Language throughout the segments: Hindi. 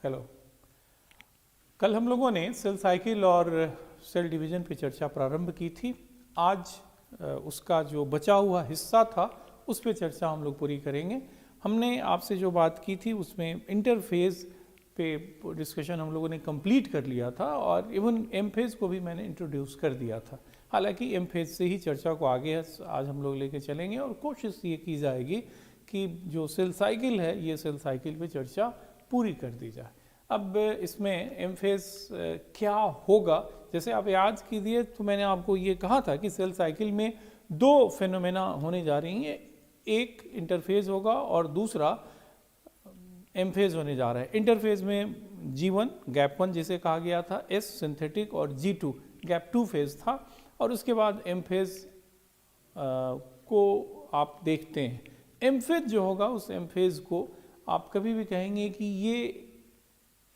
हेलो। कल हम लोगों ने सेल साइकिल और सेल डिवीजन पे चर्चा प्रारंभ की थी। आज उसका जो बचा हुआ हिस्सा था उस पे चर्चा हम लोग पूरी करेंगे। हमने आपसे जो बात की थी उसमें इंटरफेज पे डिस्कशन हम लोगों ने कंप्लीट कर लिया था और इवन एम फेज को भी मैंने इंट्रोड्यूस कर दिया था। हालांकि एम फेज से ही चर्चा को आगे आज हम लोग लेके चलेंगे और कोशिश ये की जाएगी कि जो सेल साइकिल है ये सेल साइकिल पे चर्चा पूरी कर दी जाए। अब इसमें एम फेज क्या होगा, जैसे आप याद कीजिए तो मैंने आपको ये कहा था कि सेल साइकिल में दो फेनोमेना होने जा रही हैं, एक इंटरफेज होगा और दूसरा एम फेज होने जा रहा है। इंटरफेज में G1 गैप 1 जिसे कहा गया था, S सिंथेटिक और G2 गैप 2 फेज था और उसके बाद एम फेज को आप देखते हैं। एम फेज जो होगा उस एम फेज को आप कभी भी कहेंगे कि ये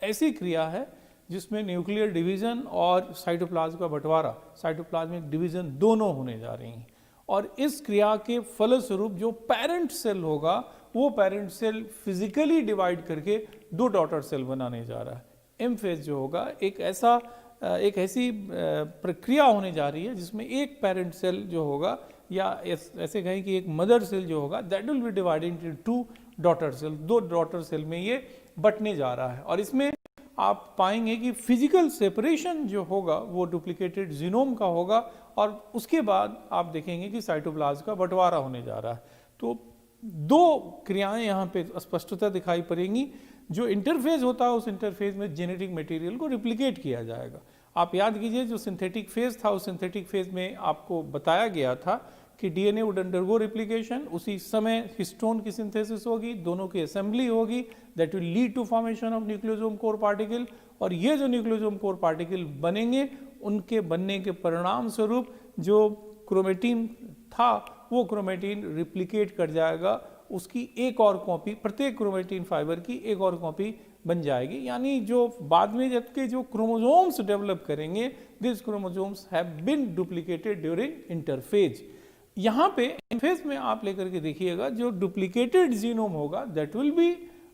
ऐसी क्रिया है जिसमें न्यूक्लियर डिवीजन और साइटोप्लाज्म का बंटवारा, साइटोप्लाज्मिक डिवीजन दोनों होने जा रही हैं और इस क्रिया के फलस्वरूप जो पेरेंट सेल होगा वो पेरेंट सेल फिजिकली डिवाइड करके दो डॉटर सेल बनाने जा रहा है। एम फेज जो होगा एक ऐसी प्रक्रिया होने जा रही है जिसमें एक पेरेंट सेल जो होगा या ऐसे कहें कि एक मदर सेल जो होगा that will be divided into two daughter cell, दो डॉटर सेल में ये बंटने जा रहा है। और इसमें आप पाएंगे कि फिजिकल सेपरेशन जो होगा वो डुप्लीकेटेड जीनोम का होगा और उसके बाद आप देखेंगे कि साइटोप्लाज्म का बंटवारा होने जा रहा है। तो दो क्रियाएं यहाँ पे स्पष्टता दिखाई पड़ेंगी। जो इंटरफेज होता है उस इंटरफेज में जेनेटिक मटेरियल को रिप्लिकेट किया जाएगा। आप याद कीजिए जो सिंथेटिक फेज था उस सिंथेटिक फेज में आपको बताया गया था कि डीएनए वुड अंडरगो रिप्लिकेशन, उसी समय हिस्टोन की सिंथेसिस होगी, दोनों की असेंबली होगी, that will lead to formation of nucleosome core particle. और ये जो न्यूक्लियोसोम कोर पार्टिकल बनेंगे उनके बनने के परिणाम स्वरूप जो क्रोमेटिन था वो क्रोमेटिन रिप्लिकेट कर जाएगा, उसकी एक और कॉपी, प्रत्येक क्रोमेटिन फाइबर की एक और कॉपी बन जाएगी। यानी जो बाद में जबकि जो क्रोमोसोम्स डेवलप करेंगे this chromosomes have been duplicated during interphase. यहाँ पे एमफेज में आप लेकर के देखिएगा जो डुप्लीकेटेड जीनोम होगा that will be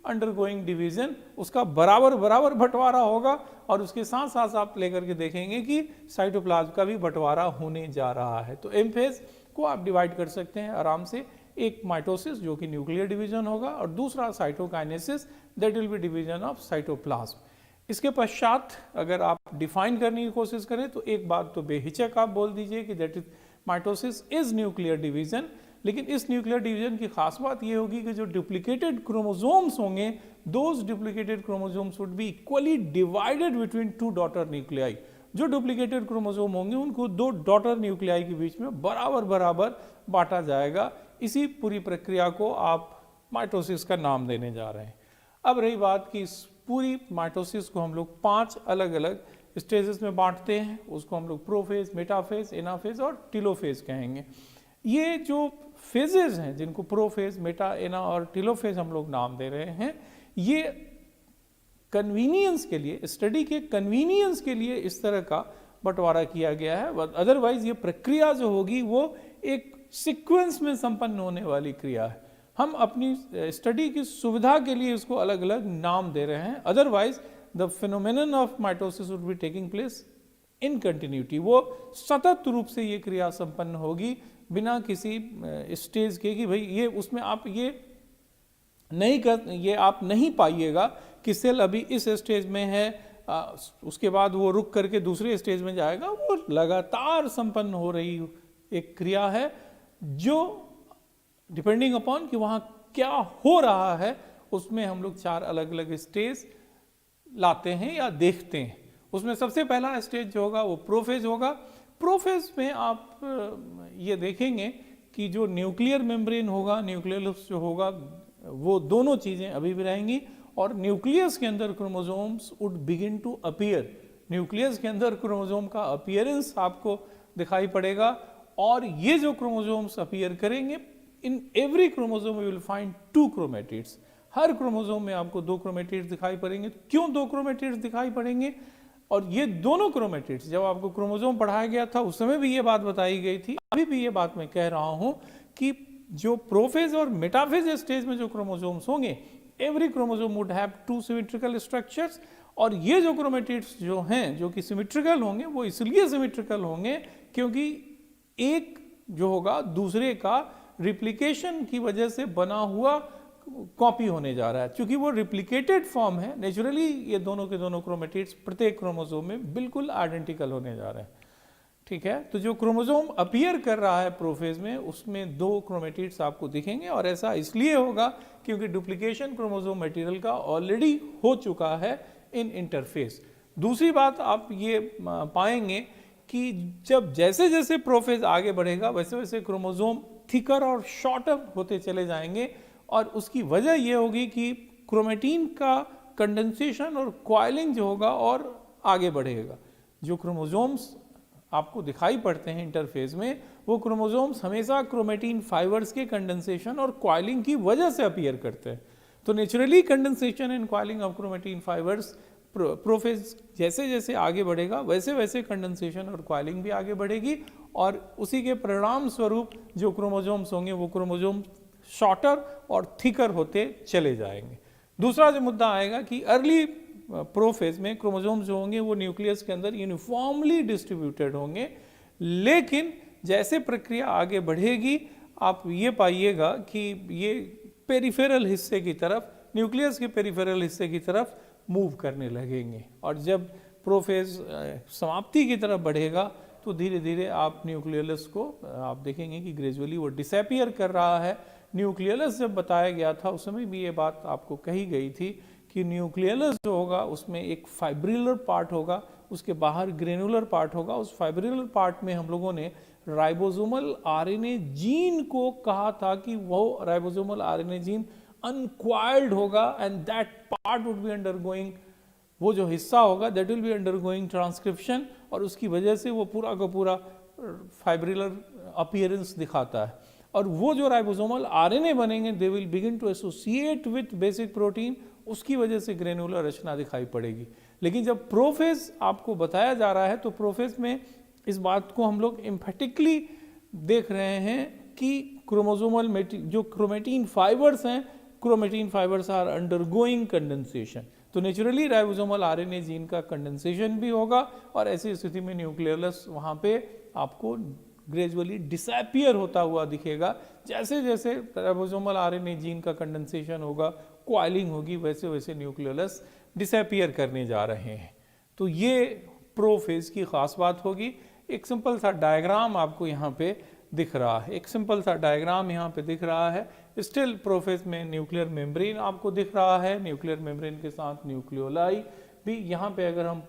undergoing division, उसका बराबर बराबर बंटवारा होगा और उसके साथ साथ आप लेकर के देखेंगे कि साइटोप्लाज्म का भी बंटवारा होने जा रहा है। तो एमफेज को आप डिवाइड कर सकते हैं आराम से, एक माइटोसिस जो कि न्यूक्लियर डिवीजन होगा और दूसरा cytokinesis that will B division of cytoplasm. इसके पश्चात अगर आप डिफाइन करने की कोशिश करें तो एक बात तो बेहिचक आप बोल दीजिए कि that is mitosis is nuclear division. लेकिन इस न्यूक्लियर डिवीजन की खास बात यह होगी कि जो डुप्लीकेटेड क्रोमोसोम्स होंगे those duplicated chromosomes would be equally divided between two daughter nuclei. जो डुप्लीकेटेड क्रोमोसोम होंगे उनको दो डॉटर न्यूक्लियाई के बीच में बराबर बराबर बांटा जाएगा। इसी पूरी प्रक्रिया को आप माइटोसिस का नाम देने जा रहे हैं। अब रही बात कि इस पूरी माइटोसिस को हम लोग 5 अलग अलग स्टेजेस में बांटते हैं, उसको हम लोग प्रोफेज, मेटाफेज, एनाफेज और टीलोफेज कहेंगे। ये जो फेजेस हैं जिनको प्रोफेज, मेटा, एना और टीलोफेज हम लोग नाम दे रहे हैं, ये कन्वीनियंस के लिए, स्टडी के कन्वीनियंस के लिए इस तरह का बंटवारा किया गया है। अदरवाइज ये प्रक्रिया जो होगी वो एक सीक्वेंस में संपन्न होने वाली क्रिया है। हम अपनी स्टडी की सुविधा के लिए इसको अलग अलग नाम दे रहे हैं। Otherwise the phenomenon of mitosis would be taking place in continuity, वो सतत रूप से ये क्रिया संपन्न होगी बिना किसी स्टेज के कि भाई ये उसमें आप ये आप नहीं पाइएगा कि सेल अभी इस स्टेज में है उसके बाद वो रुक करके दूसरे स्टेज में जाएगा। वो लगातार संपन्न हो रही एक क्रिया है जो डिपेंडिंग अपॉन कि वहाँ क्या हो रहा है उसमें हम लोग 4 अलग अलग स्टेज लाते हैं या देखते हैं। उसमें सबसे पहला स्टेज जो होगा वो प्रोफेज होगा। प्रोफेज में आप ये देखेंगे कि जो न्यूक्लियर मेम्ब्रेन होगा, न्यूक्लियस जो होगा, वो दोनों चीज़ें अभी भी रहेंगी और न्यूक्लियस के अंदर chromosomes would begin to appear. Nucleus के अंदर क्रोमोसोम का अपीयरेंस आपको दिखाई पड़ेगा और ये जो क्रोमोसोम्स अपीयर करेंगे, in every chromosome you will find 2 chromatids. Her chromosome में आपको 2 क्रोमेटिड्स दिखाई पड़ेंगे। क्यों 2 क्रोमेटिड्स दिखाई पड़ेंगे? और ये दोनों क्रोमेटिड्स जब आपको क्रोमोसोम पढ़ाया गया था उस समय भी ये बात बताई गई थी, अभी भी ये बात मैं कह रहा हूं कि जो प्रोफेज और मेटाफेज स्टेज में जो क्रोमोसोम्स होंगे every chromosome would have 2 symmetrical structures, और ये जो क्रोमेटिड्स जो हैं जो कि सिमेट्रिकल होंगे वो इसलिए सिमेट्रिकल होंगे क्योंकि एक जो होगा दूसरे का रिप्लिकेशन की वजह से बना हुआ कॉपी होने जा रहा है। क्योंकि वो रिप्लिकेटेड फॉर्म है, नेचुरली ये दोनों के दोनों क्रोमेटिड्स प्रत्येक क्रोमोसोम में बिल्कुल आइडेंटिकल होने जा रहे हैं। ठीक है, तो जो क्रोमोसोम अपीयर कर रहा है प्रोफेज में उसमें 2 क्रोमेटिड्स आपको दिखेंगे, और ऐसा इसलिए होगा क्योंकि डुप्लीकेशन क्रोमोसोम मटेरियल का ऑलरेडी हो चुका है इन इंटरफेस। दूसरी बात आप ये पाएंगे कि जब जैसे जैसे प्रोफेज आगे बढ़ेगा वैसे वैसे क्रोमोसोम थिकर और शॉर्टर होते चले जाएंगे, और उसकी वजह ये होगी कि क्रोमेटिन का कंडेंसेशन और कॉइलिंग जो होगा और आगे बढ़ेगा। जो क्रोमोसोम्स आपको दिखाई पड़ते हैं इंटरफेस में वो क्रोमोसोम्स हमेशा क्रोमेटिन फाइबर्स के कंडेंसेशन और कॉइलिंग की वजह से अपीयर करते हैं। तो naturally condensation and coiling of chromatin fibres prophase जैसे जैसे आगे बढ़ेगा वैसे वैसे कंडेंसेशन और कॉइलिंग भी आगे बढ़ेगी, और उसी के परिणाम स्वरूप जो क्रोमोसोम्स होंगे वो क्रोमोसोम शॉर्टर और थिकर होते चले जाएंगे। दूसरा जो मुद्दा आएगा कि अर्ली प्रोफेज में क्रोमोसोम्स जो होंगे वो न्यूक्लियस के अंदर यूनिफॉर्मली डिस्ट्रीब्यूटेड होंगे, लेकिन जैसे प्रक्रिया आगे बढ़ेगी आप ये पाइएगा कि ये पेरिफेरल हिस्से की तरफ, न्यूक्लियस के पेरिफेरल हिस्से की तरफ मूव करने लगेंगे, और जब प्रोफेज समाप्ति की तरफ बढ़ेगा तो धीरे धीरे आप न्यूक्लियस को आप देखेंगे कि ग्रेजुअली वो डिसअपीयर कर रहा है। न्यूक्लियस जब बताया गया था उस समय भी ये बात आपको कही गई थी कि न्यूक्लियस जो होगा उसमें एक फाइब्रिलर पार्ट होगा, उसके बाहर ग्रेनुलर पार्ट होगा। उस फाइब्रिलर पार्ट में हम लोगों ने राइबोसोमल आरएनए जीन को कहा था कि वो राइबोसोमल आरएनए जीन अनक्वायर्ड होगा, and that part would be undergoing, वो जो हिस्सा होगा that will be undergoing transcription, और उसकी वजह से वो पूरा का पूरा फाइब्रिलर अपीयरेंस दिखाता है। और वो जो राइबोसोमल आरएनए बनेंगे they will begin to associate with basic protein, उसकी वजह से ग्रेनुलर रचना दिखाई पड़ेगी। लेकिन जब प्रोफेज आपको बताया जा रहा है तो प्रोफेज में इस बात को हम लोग एम्फेटिकली देख रहे हैं कि क्रोमोसोमल जो क्रोमेटिन फाइबर्स हैं, chromatin fibres are undergoing condensation. तो नेचुरली राइबोसोमल आरएनए जीन का कंडेंसेशन भी होगा, और ऐसी स्थिति में न्यूक्लियस वहाँ पे आपको ग्रेजुअली डिसअपीयर होता हुआ दिखेगा। जैसे जैसे राइबोसोमल आरएनए जीन का कंडेंसेशन होगा, कॉइलिंग होगी, वैसे वैसे न्यूक्लियस डिसअपीयर करने जा रहे हैं। तो ये प्रोफेज की खास बात होगी। एक सिंपल सा डायग्राम आपको यहाँ पे दिख रहा है, एक सिंपल सा डायग्राम यहाँ पे दिख रहा है। स्टिल प्रोफेज में न्यूक्लियर मेम्ब्रेन आपको दिख रहा है, न्यूक्लियर मेम्ब्रेन के साथ न्यूक्लियोलाई भी यहाँ पे अगर हम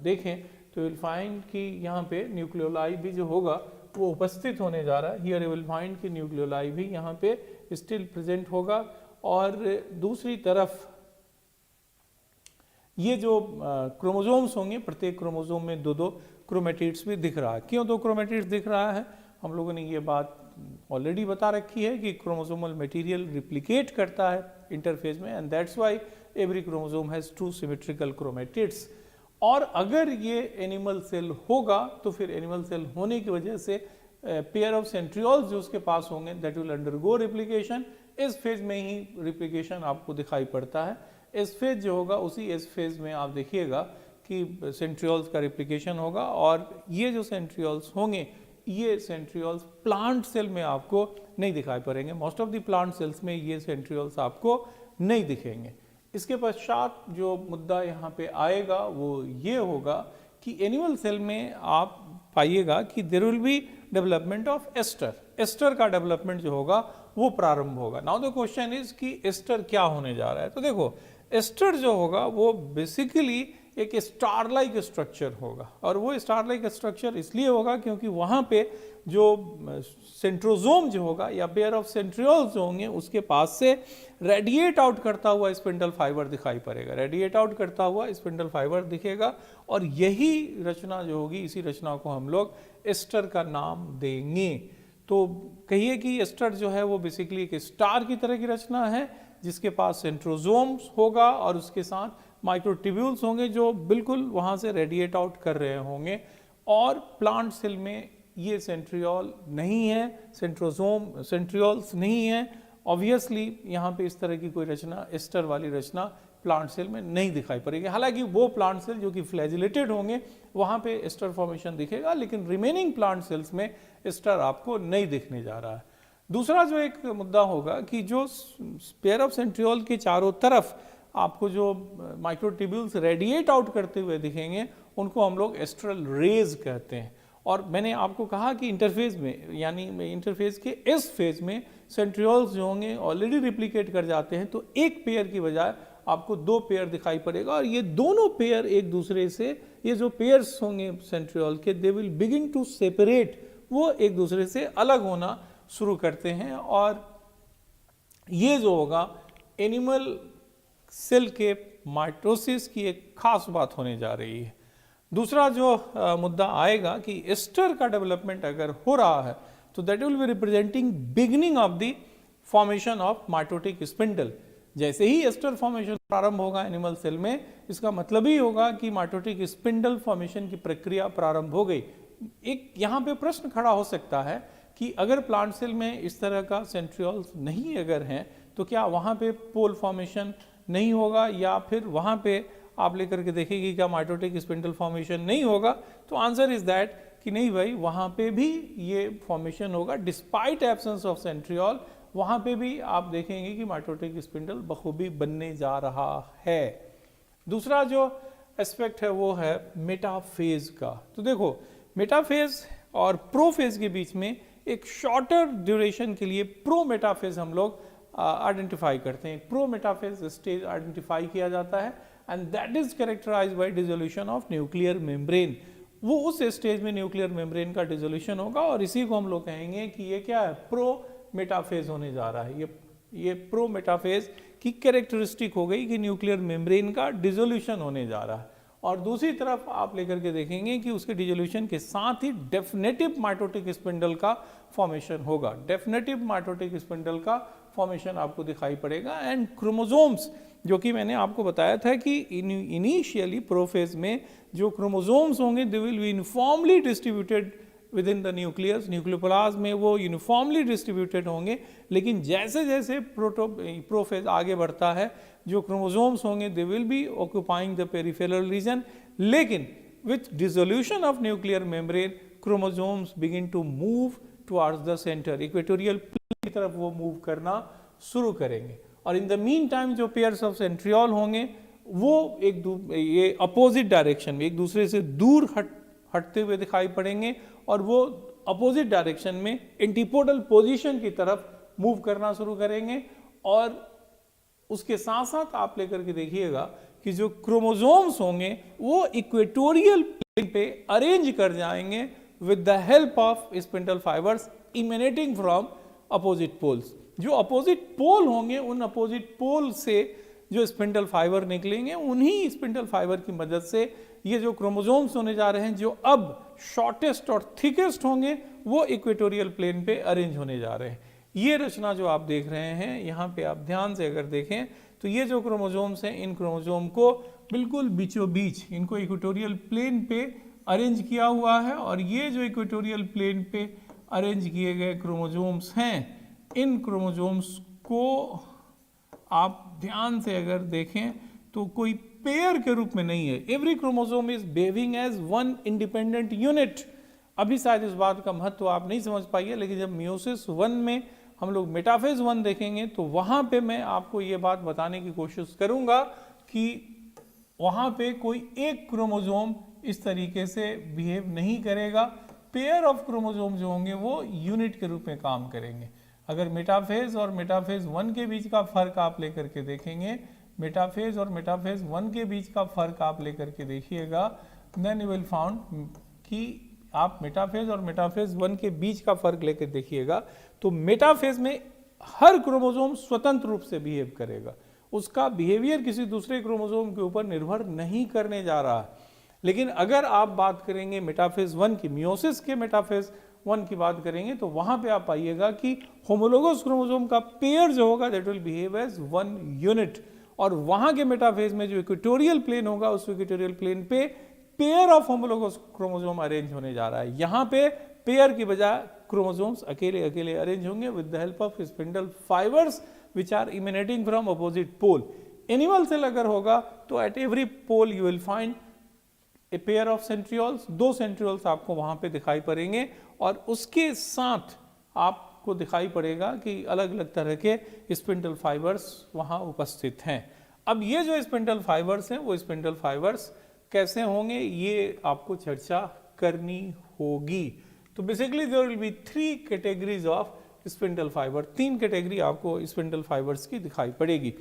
देखें तो विल फाइंड कि यहाँ पे न्यूक्लियोलाई भी जो होगा वो उपस्थित होने जा रहा है। हियर यू विल फाइंड कि न्यूक्लियोलाई भी यहाँ पे स्टिल प्रेजेंट होगा, और दूसरी तरफ ये जो क्रोमोसोम्स होंगे प्रत्येक क्रोमोसोम में 2-2 क्रोमेटिड्स भी दिख रहा है। क्यों 2 क्रोमेटिड्स दिख रहा है? हम लोगों ने ये बात ऑलरेडी बता रखी है कि क्रोमोसोमल मटेरियल रिप्लिकेट करता है इंटरफेज में, and that's why every chromosome has 2 symmetrical chromatids. और अगर ये एनिमल सेल होगा तो फिर एनिमल सेल होने की वजह से पेयर ऑफ सेंट्रियोल्स जो उसके पास होंगे दैट विल अंडरगो रिप्लिकेशन। इस फेज में ही रिप्लिकेशन आपको दिखाई पड़ता है। इस फेज जो होगा उसी इस फेज में आप देखिएगा कि सेंट्रियोल्स का रिप्लिकेशन होगा, और ये जो सेंट्रियोल्स होंगे ये सेंट्रियोल्स प्लांट सेल में आपको नहीं दिखाई पड़ेंगे। Most of the plant cells में ये सेंट्रियोल्स आपको नहीं दिखेंगे। इसके पश्चात जो मुद्दा यहाँ पे आएगा वो ये होगा कि एनिमल सेल में आप पाइएगा कि there will be development of aster. Aster का डेवलपमेंट जो होगा वो प्रारंभ होगा। नाउ द क्वेश्चन इज कि एस्टर क्या होने जा रहा है। तो देखो एस्टर जो होगा वो बेसिकली एक स्टार लाइक स्ट्रक्चर होगा, और वो स्टार लाइक स्ट्रक्चर इसलिए होगा क्योंकि वहाँ पे जो सेंट्रोजोम जो होगा या पेयर ऑफ सेंट्रियोल्स जो होंगे उसके पास से रेडिएट आउट करता हुआ स्पिंडल फाइबर दिखाई पड़ेगा, रेडिएट आउट करता हुआ स्पिंडल फाइबर दिखेगा, और यही रचना जो होगी इसी रचना को हम लोग एस्टर का नाम देंगे। तो कहिए कि एस्टर जो है वो बेसिकली एक स्टार की तरह की रचना है जिसके पास सेंट्रोजोम्स होगा और उसके साथ माइक्रोट्यूब्यूल्स होंगे जो बिल्कुल वहाँ से रेडिएट आउट कर रहे होंगे। और प्लांट सेल में ये सेंट्रियोल नहीं है, सेंट्रोजोम सेंट्रियोल्स नहीं है, ऑब्वियसली यहाँ पे इस तरह की कोई रचना, एस्टर वाली रचना प्लांट सेल में नहीं दिखाई पड़ेगी। हालांकि वो प्लांट सेल जो कि फ्लैजिलेटेड होंगे वहाँ पे एस्टर फॉर्मेशन दिखेगा, लेकिन रिमेनिंग प्लांट सेल्स में एस्टर आपको नहीं दिखने जा रहा है। दूसरा जो एक मुद्दा होगा कि जो पेयर ऑफ सेंट्रियोल के चारों तरफ आपको जो माइक्रोट्यूब्यूल्स रेडिएट आउट करते हुए दिखेंगे उनको हम लोग एस्ट्रल रेज कहते हैं। और मैंने आपको कहा कि इंटरफेज में, यानी इंटरफेज के इस फेज में सेंट्रियोल्स जो होंगे ऑलरेडी रिप्लिकेट कर जाते हैं, तो एक पेयर की बजाय आपको दो पेयर दिखाई पड़ेगा, और ये दोनों पेयर एक दूसरे से, ये जो पेयर्स होंगे सेंट्रियोल के, they will begin to separate, वो एक दूसरे से अलग होना शुरू करते हैं। और ये जो होगा एनिमल सेल के माइटोसिस की एक खास बात होने जा रही है। दूसरा जो मुद्दा आएगा कि एस्टर का डेवलपमेंट अगर हो रहा है तो that will be representing beginning of the formation of mitotic spindle. जैसे ही एस्टर फॉर्मेशन प्रारंभ होगा एनिमल सेल में, इसका मतलब ही होगा कि माइटोटिक स्पिंडल फॉर्मेशन की प्रक्रिया प्रारंभ हो गई। एक यहाँ पे प्रश्न खड़ा हो सकता है कि अगर प्लांट सेल में इस तरह का सेंट्रियोल्स नहीं अगर हैं तो क्या वहाँ पे पोल फॉर्मेशन नहीं होगा, या फिर वहाँ पे आप लेकर के देखेंगे क्या माइटोटिक स्पिंडल फॉर्मेशन नहीं होगा? तो आंसर इज दैट कि नहीं भाई, वहाँ पे भी ये फॉर्मेशन होगा डिस्पाइट एब्सेंस ऑफ सेंट्रियोल। वहाँ पे भी आप देखेंगे कि माइटोटिक स्पिंडल बखूबी बनने जा रहा है। दूसरा जो एस्पेक्ट है वो है मेटाफेज का। तो देखो, मेटाफेज और प्रोफेज के बीच में एक शॉर्टर ड्यूरेशन के लिए प्रो मेटाफेज हम लोग आइडेंटिफाई करते हैं। प्रो मेटाफेज स्टेज आइडेंटिफाई किया जाता है and that is characterised by dissolution of nuclear membrane. वो उस स्टेज में न्यूक्लियर मेम्ब्रेन का डिसोल्यूशन होगा, और इसी को हम लोग कहेंगे कि ये क्या है, प्रो मेटाफेज होने जा रहा है। ये प्रो मेटाफेज की कैरेक्टरिस्टिक हो गई कि न्यूक्लियर मेम्ब्रेन का डिसोल्यूशन होने जा रहा है। और दूसरी तरफ आप लेकर के देखेंगे कि उसके डिसोल्यूशन के साथ ही डेफिनेटिव माइटोटिक स्पिंडल का फॉर्मेशन होगा। डेफिनेटिव माइटोटिक स्पिंडल का फॉर्मेशन आपको दिखाई पड़ेगा। एंड क्रोमोसोम्स, जो कि मैंने आपको बताया था कि इनिशियली प्रोफेज में जो क्रोमोसोम्स होंगे they will B uniformly distributed with in the nucleus. Nucleoplasm में वो यूनिफॉर्मली डिस्ट्रीब्यूटेड होंगे, लेकिन जैसे जैसे प्रोफेज आगे बढ़ता है जो क्रोमोसोम्स होंगे they will be occupying the peripheral region, लेकिन with dissolution of nuclear membrane chromosomes begin to move towards the centre. Equatorial plane की तरफ वो मूव करना शुरू करेंगे। और इन द मीन टाइम जो पेयर्स ऑफ सेंट्रियोल होंगे वो ये अपोजिट डायरेक्शन में एक दूसरे से दूर हटते हुए दिखाई पड़ेंगे, और वो अपोजिट डायरेक्शन में एंटीपोडल पोजीशन की तरफ मूव करना शुरू करेंगे। और उसके साथ साथ आप लेकर के देखिएगा कि जो क्रोमोसोम्स होंगे वो इक्वेटोरियल प्लेन पे अरेंज कर जाएंगे with the help of spindle fibres emanating from opposite poles. जो अपोजिट पोल होंगे उन अपोजिट पोल से जो स्पिंडल फाइबर निकलेंगे, उन्हीं स्पिंडल फाइबर की मदद से ये जो क्रोमोसोम्स होने जा रहे हैं जो अब शॉर्टेस्ट और थिकेस्ट होंगे वो इक्वेटोरियल प्लेन पे अरेंज होने जा रहे हैं। ये रचना जो आप देख रहे हैं यहाँ पे आप ध्यान से अगर देखें तो ये जो क्रोमोसोम्स हैं, इन क्रोमोसोम को बिल्कुल बीचों बीच इनको इक्वेटोरियल प्लेन पे अरेंज किया हुआ है। और ये जो इक्वेटोरियल प्लेन पे अरेंज किए गए क्रोमोसोम्स हैं, इन क्रोमोसोम्स को आप ध्यान से अगर देखें तो कोई पेयर के रूप में नहीं है। Every chromosome is behaving as one independent unit. अभी शायद इस बात का महत्व आप नहीं समझ पाइए, लेकिन जब मियोसिस 1 में हम लोग मेटाफेज 1 देखेंगे तो वहां पे मैं आपको ये बात बताने की कोशिश करूंगा कि वहां पे कोई एक क्रोमोसोम इस तरीके से बिहेव नहीं करेगा। पेयर ऑफ क्रोमोसोम जो होंगे वो यूनिट के रूप में काम करेंगे। अगर मेटाफेज और मेटाफेज 1 के बीच का फर्क आप लेकर के देखेंगे, मेटाफेज और मेटाफेज 1 के बीच का फर्क आप लेकर के देखिएगा, देन यू विल फाउंड कि आप मेटाफेज और मेटाफेज 1 के बीच का फर्क लेकर देखिएगा तो मेटाफेज में हर क्रोमोसोम स्वतंत्र रूप से बिहेव करेगा। उसका बिहेवियर किसी दूसरे क्रोमोसोम के ऊपर निर्भर नहीं करने जा रहा है। लेकिन अगर आप बात करेंगे मेटाफेज 1 की, मियोसिस के मेटाफेज 1 की बात करेंगे तो वहां पे आप पाइएगा कि होमोलोगस क्रोमोसोम का पेयर जो होगा that will behave as one unit. और वहां के मेटाफेज में जो इक्वेटोरियल प्लेन होगा उस इक्वेटोरियल प्लेन पे pair of homologous chromosome arrange होने जा रहा है। यहाँ पे पेयर की बजाय क्रोमोसोम्स अकेले अकेले अरेंज होंगे with the help of spindle fibres which are eminating from opposite pole. Animal cell अगर होगा तो at every pole you will find a pair of centrioles, 2 centrioles आपको वहां पे दिखाई पड़ेंगे और उसके साथ आपको दिखाई पड़ेगा कि अलग अलग तरह के स्पिंडल फाइबर्स वहां उपस्थित हैं। अब ये जो स्पिंडल फाइबर्स हैं वो स्पिंडल फाइबर्स कैसे होंगे ये आपको चर्चा करनी होगी। तो basically there will be 3 categories of spindle fibre, 3 category आपको स्पिंडल फाइबर्स की दिखाई पड़ेगी।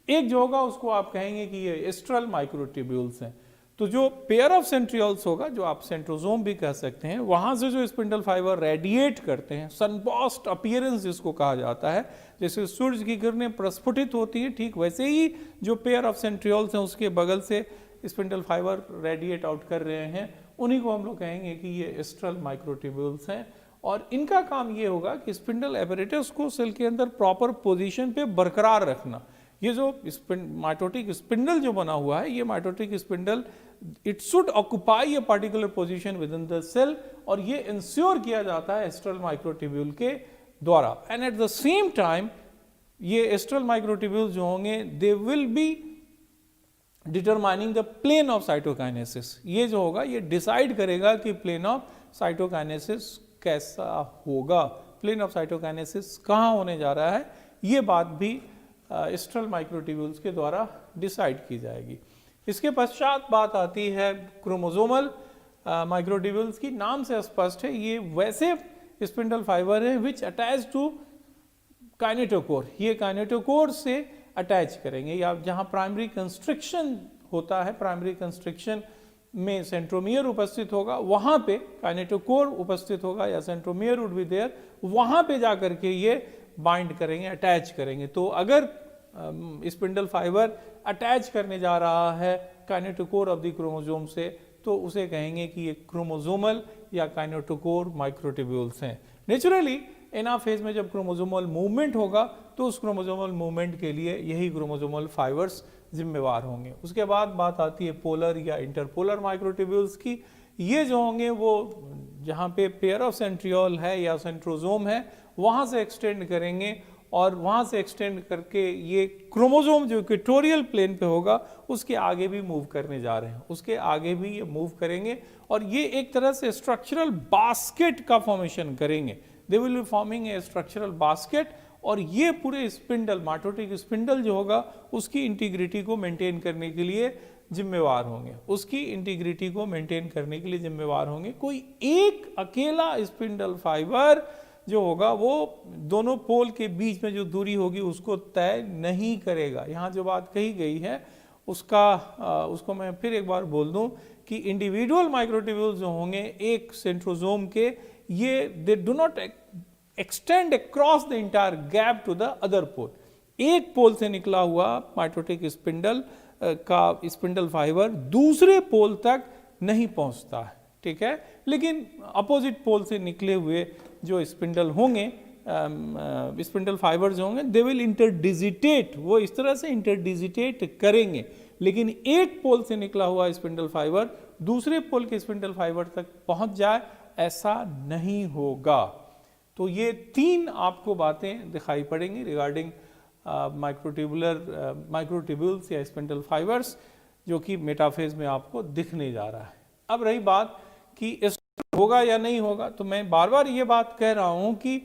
एक जो होगा उसको आप कहेंगे कि ये एस्ट्रल माइक्रोट्यूब्यूल्स हैं। तो जो पेयर ऑफ सेंट्रियोल्स होगा, जो आप सेंट्रोजोम भी कह सकते हैं, वहां से जो स्पिंडल फाइबर रेडिएट करते हैं, सनबॉस्ट अपीयरेंस जिसको कहा जाता है, जैसे सूर्य की किरणें प्रस्फुटित होती हैं, ठीक वैसे ही जो पेयर ऑफ सेंट्रियोल्स हैं उसके बगल से स्पिंडल फाइबर रेडिएट आउट कर रहे हैं, उन्हीं को हम लोग कहेंगे कि ये एस्ट्रल माइक्रोट्यूब्यूल्स हैं। और इनका काम ये होगा कि स्पिंडल एपरेटस को सेल के अंदर प्रॉपर पोजीशन पे बरकरार रखना। ये जो माइटोटिक स्पिंडल जो बना हुआ है, ये mitotic spindle it should occupy a particular position within the cell, और ये इंश्योर किया जाता है एस्ट्रल माइक्रोट्यूब्यूल के द्वारा। And at the same time ये एस्ट्रल माइक्रोट्यूब्यूल जो होंगे they will be determining the plane of cytokinesis. ये जो होगा ये डिसाइड करेगा कि प्लेन ऑफ साइटोकाइनेसिस कैसा होगा, प्लेन ऑफ साइटोकाइनेसिस कहाँ होने जा रहा है, ये बात भी एस्ट्रल माइक्रोट्यूब्यूल्स के द्वारा डिसाइड की जाएगी। इसके पश्चात बात आती है क्रोमोसोमल माइक्रोट्यूब्यूल्स की। नाम से स्पष्ट है ये वैसे स्पिंडल फाइबर है विच अटैच टू काइनेटोकोर, ये काइनेटोकोर से अटैच करेंगे, या जहां प्राइमरी कंस्ट्रिक्शन होता है, प्राइमरी कंस्ट्रिक्शन में सेंट्रोमियर उपस्थित होगा, वहां पे काइनेटोकोर उपस्थित होगा या सेंट्रोमियर वुड बी देयर, वहां पे जाकर के ये बाइंड करेंगे, अटैच करेंगे। तो अगर स्पिंडल फाइबर अटैच करने जा रहा है काइनेटोकोर ऑफ द क्रोमोसोम से, तो उसे कहेंगे कि ये क्रोमोसोमल या काइनेटोकोर माइक्रोट्यूब्यूल्स हैं। नेचुरली एनाफेज में जब क्रोमोसोमल मूवमेंट होगा तो उस क्रोमोसोमल मूवमेंट के लिए यही क्रोमोसोमल फाइबर्स जिम्मेवार होंगे। उसके बाद बात आती है पोलर या इंटरपोलर माइक्रोट्यूब्यूल्स की। ये जो होंगे वो जहाँ पे पेयर ऑफ सेंट्रियोल है या सेंट्रोजोम है वहाँ से एक्सटेंड करेंगे, और वहाँ से एक्सटेंड करके ये क्रोमोसोम जो इक्वेटोरियल प्लेन पे होगा उसके आगे भी मूव करने जा रहे हैं, उसके आगे भी ये मूव करेंगे, और ये एक तरह से स्ट्रक्चरल बास्केट का फॉर्मेशन करेंगे। दे will be forming a structural basket, और ये पूरे स्पिंडल माइटोटिक स्पिंडल जो होगा उसकी इंटीग्रिटी को मेंटेन करने के लिए जिम्मेवार होंगे, उसकी इंटीग्रिटी को मेंटेन करने के लिए जिम्मेवार होंगे। कोई एक अकेला स्पिंडल फाइबर जो होगा वो दोनों पोल के बीच में जो दूरी होगी उसको तय नहीं करेगा। यहाँ जो बात कही गई है उसको मैं फिर एक बार बोल दूं कि इंडिविजुअल माइक्रोट्यूब्यूल्स जो होंगे एक सेंट्रोजोम के, ये they do not extend across the entire gap to the other pole. एक पोल से निकला हुआ माइटोटिक स्पिंडल का स्पिंडल फाइबर दूसरे पोल तक नहीं पहुंचता है, ठीक है, लेकिन अपोजिट पोल से निकले हुए जो स्पिंडल होंगे स्पिंडल फाइबर जो होंगे दे विल इंटरडिजिटेट, वो इस तरह से इंटरडिजिटेट करेंगे, लेकिन एक पोल से निकला हुआ स्पिंडल फाइबर दूसरे पोल के स्पिंडल फाइबर तक पहुंच जाए ऐसा नहीं होगा। तो ये 3 आपको बातें दिखाई पड़ेंगी रिगार्डिंग माइक्रोट्यूब्यूल्स या स्पिंडल फाइबर्स, जो कि मेटाफेज में आपको दिखने जा रहा है। अब रही बात कि होगा या नहीं होगा, तो मैं बार बार ये बात कह रहा हूं कि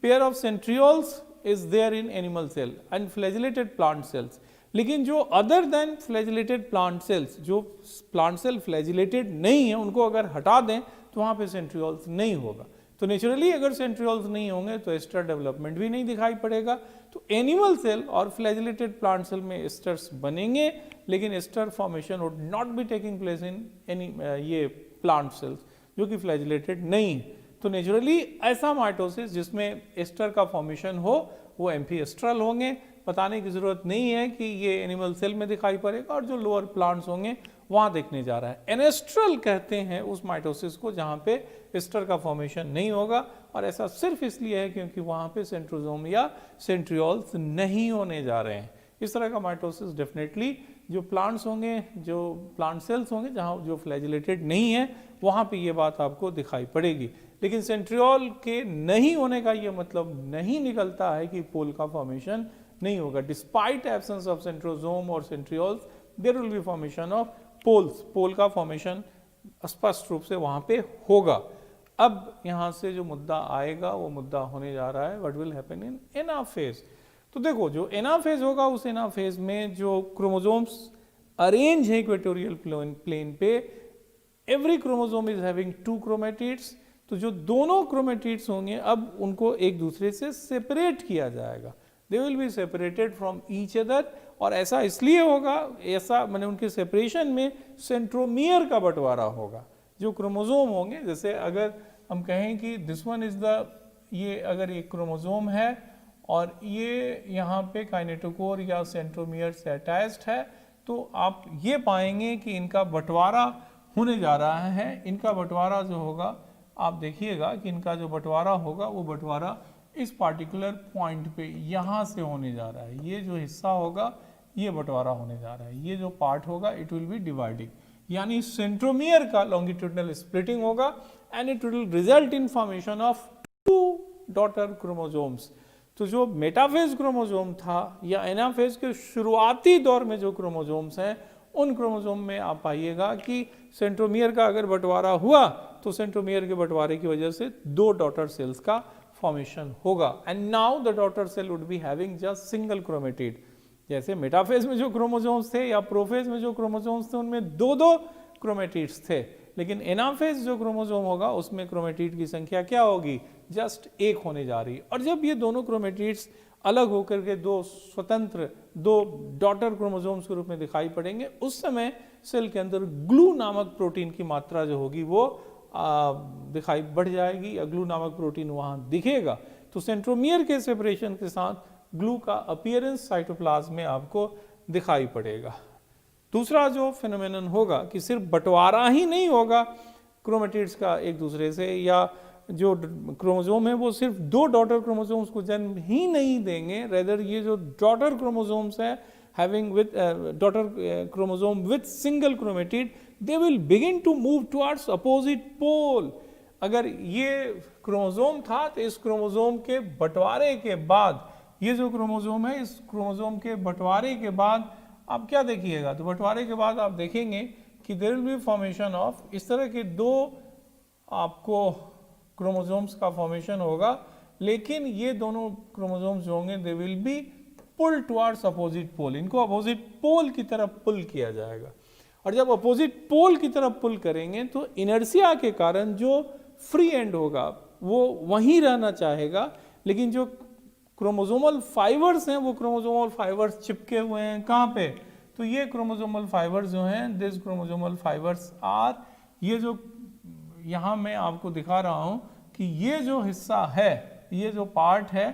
pair of centrioles is there in animal cell and flagellated plant cells, लेकिन जो other than flagellated plant cells, जो प्लांट सेल फ्लैजिलेटेड नहीं है, उनको अगर हटा दें तो वहां पे सेंट्रियोल्स नहीं होगा। तो नेचुरली अगर सेंट्रियोल्स नहीं होंगे तो एस्टर डेवलपमेंट भी नहीं दिखाई पड़ेगा। तो एनिमल सेल और फ्लैजिलेटेड प्लांट सेल में एस्टर्स बनेंगे, लेकिन aster formation would not be taking place in any ये प्लांट सेल्स जो कि फ्लैजिलेटेड नहीं है। तो नेचुरली ऐसा माइटोसिस जिसमें एस्टर का फॉर्मेशन हो वो एम्फीएस्ट्रल होंगे। बताने की जरूरत नहीं है कि ये एनिमल सेल में दिखाई पड़ेगा, और जो लोअर प्लांट्स होंगे वहां देखने जा रहा है। एनेस्ट्रल कहते हैं उस माइटोसिस को जहां पे एस्टर का फॉर्मेशन नहीं होगा, और ऐसा सिर्फ इसलिए है क्योंकि वहां पे सेंट्रोजोम या सेंट्रियोल्स नहीं होने जा रहे हैं। इस तरह का माइटोसिस डेफिनेटली जो प्लांट्स होंगे, जो प्लांट सेल्स होंगे जहाँ जो फ्लैजिलेटेड नहीं है, वहाँ पे ये बात आपको दिखाई पड़ेगी। लेकिन सेंट्रियोल के नहीं होने का ये मतलब नहीं निकलता है कि पोल का फॉर्मेशन नहीं होगा। डिस्पाइट एब्सेंस ऑफ सेंट्रोजोम और centrioles there will be formation of poles. Pole का फॉर्मेशन स्पष्ट रूप से वहाँ पे होगा। अब यहाँ से जो मुद्दा आएगा वो मुद्दा होने जा रहा है what will happen in anaphase. तो देखो जो एनाफेज होगा उस एनाफेज में जो क्रोमोसोम्स अरेंज है इक्वेटोरियल प्लेन पे, every chromosome is having 2 chromatids. तो जो दोनों क्रोमेटिड्स होंगे अब उनको एक दूसरे से सेपरेट किया जाएगा, दे will be separated from each other. और ऐसा इसलिए होगा, ऐसा मैंने उनके सेपरेशन में सेंट्रोमियर का बंटवारा होगा। जो क्रोमोसोम होंगे, जैसे अगर हम कहें कि दिस वन इज द, ये अगर एक क्रोमोसोम है और ये यहाँ पे काइनेटोकोर या सेंट्रोमियर से अटैच्ड है, तो आप ये पाएंगे कि इनका बंटवारा होने जा रहा है। इनका बंटवारा जो होगा, आप देखिएगा कि इनका जो बंटवारा होगा वो बंटवारा इस पार्टिकुलर पॉइंट पे यहाँ से होने जा रहा है। ये जो हिस्सा होगा ये बंटवारा होने जा रहा है, ये जो पार्ट होगा इट विल बी डिवाइडिंग, यानी सेंट्रोमियर का लॉन्गिट्यूडनल स्प्लिटिंग होगा and it will result in formation of 2 daughter chromosomes. तो जो मेटाफेज क्रोमोसोम था या एनाफेज के शुरुआती दौर में जो क्रोमोसोम्स हैं, उन क्रोमोसोम में आप पाइएगा कि सेंट्रोमियर का अगर बंटवारा हुआ तो सेंट्रोमियर के बंटवारे की वजह से 2 डॉटर सेल्स का फॉर्मेशन होगा। And now the daughter cell would be having just single chromatid. जैसे मेटाफेज में जो क्रोमोसोम्स थे या प्रोफेज में जो क्रोमोसोम्स थे उनमें 2 क्रोमेटिड्स थे, लेकिन एनाफेज जो क्रोमोसोम होगा उसमें क्रोमेटिड की संख्या क्या होगी, जस्ट 1 होने जा रही है। और जब ये दोनों क्रोमेटिड्स अलग होकर के 2 स्वतंत्र 2 डॉटर क्रोमोसोम्स के रूप में दिखाई पड़ेंगे, उस समय सेल के अंदर ग्लू नामक प्रोटीन की मात्रा जो होगी वो दिखाई बढ़ जाएगी, या ग्लू नामक प्रोटीन वहाँ दिखेगा। तो सेंट्रोमियर के सेपरेशन के साथ ग्लू का अपीयरेंस साइटोप्लाज्म में आपको दिखाई पड़ेगा। दूसरा जो फिनोमेनन होगा कि सिर्फ बंटवारा ही नहीं होगा क्रोमेटिड्स का एक दूसरे से, या जो क्रोमोसोम है वो सिर्फ 2 डॉटर क्रोमोसोम्स को जन्म ही नहीं देंगे, रेदर ये जो डॉटर क्रोमोसोम्स है having with daughter chromosome with single chromatid, they will begin to move towards opposite pole. अगर ये क्रोमोसोम था तो इस क्रोमोसोम के बंटवारे के बाद, ये जो क्रोमोसोम है इस क्रोमोसोम के बंटवारे के बाद आप क्या देखिएगा, तो बंटवारे के बाद आप देखेंगे कि there will be formation of, इस तरह के 2 आपको क्रोमोसोम्स का फॉर्मेशन होगा, लेकिन ये दोनों क्रोमोसोम्स जो होंगे they will be pull towards opposite pole. इनको अपोजिट पोल की तरफ पुल किया जाएगा। और जब अपोजिट पोल की तरफ पुल करेंगे तो इनर्शिया के कारण जो फ्री एंड होगा वो वहीं रहना चाहेगा, लेकिन जो क्रोमोसोमल फाइबर्स हैं वो क्रोमोसोमल फाइबर्स चिपके हुए हैं कहाँ पे, तो ये क्रोमोसोमल फाइबर्स जो हैं, दिस क्रोमोसोमल फाइबर्स आर, ये जो यहाँ मैं आपको दिखा रहा हूँ कि ये जो हिस्सा है, ये जो पार्ट है,